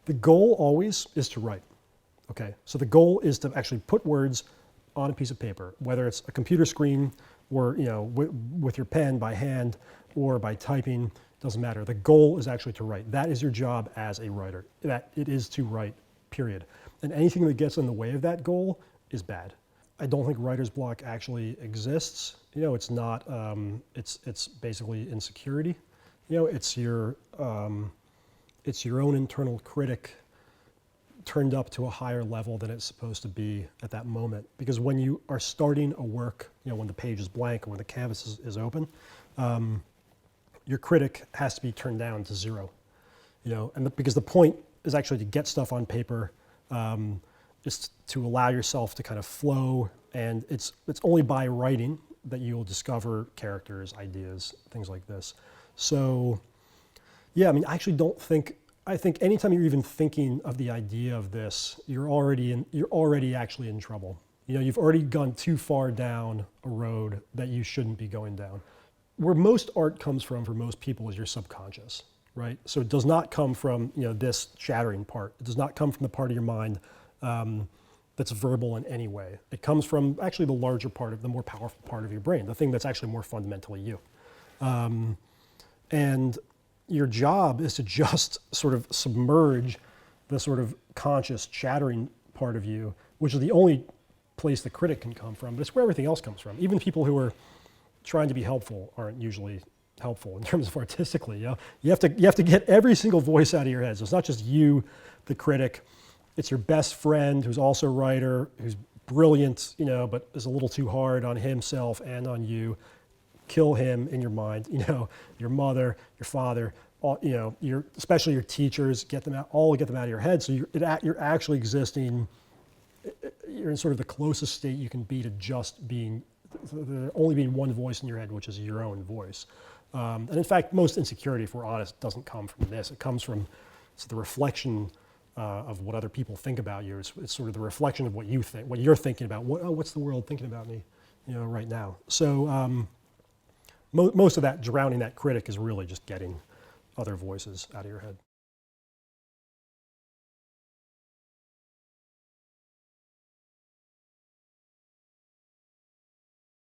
The goal always is to write, okay? So the goal is to actually put words on a piece of paper, whether it's a computer screen or, you know, with your pen by hand or by typing, doesn't matter. The goal is actually to write. That is your job as a writer, that it is to write, period. And anything that gets in the way of that goal is bad. I don't think writer's block actually exists. You know, it's not, it's basically insecurity. You know, it's your own internal critic turned up to a higher level than it's supposed to be at that moment. Because when you are starting a work, you know, when the page is blank or when the canvas is open, your critic has to be turned down to zero. You know, and because the point is actually to get stuff on paper, is to allow yourself to kind of flow, and it's only by writing that you will discover characters, ideas, things like this. So, yeah, I mean, I actually don't think, I think anytime you're even thinking of the idea of this, you're already actually in trouble. You know, you've already gone too far down a road that you shouldn't be going down. Where most art comes from for most people is your subconscious, right? So it does not come from, you know, this shattering part. It does not come from the part of your mind that's verbal in any way. It comes from actually the larger part of the more powerful part of your brain, the thing that's actually more fundamentally you. And your job is to just sort of submerge the sort of conscious chattering part of you, which is the only place the critic can come from, but it's where everything else comes from. Even people who are trying to be helpful aren't usually helpful in terms of artistically. You know? You have to get every single voice out of your head. So it's not just you, the critic. It's your best friend who's also a writer, who's brilliant, you know, but is a little too hard on himself and on you. Kill him in your mind. You know, your mother, your father, all, you know, especially your teachers. Get them out. All get them out of your head. So you're actually existing. You're in sort of the closest state you can be to just being. There only being one voice in your head, which is your own voice. And in fact, most insecurity, if we're honest, doesn't come from this. It comes from the reflection of what other people think about you. It's sort of the reflection of what you think, what you're thinking about. What's the world thinking about me, you know, right now? So most of that drowning that critic is really just getting other voices out of your head.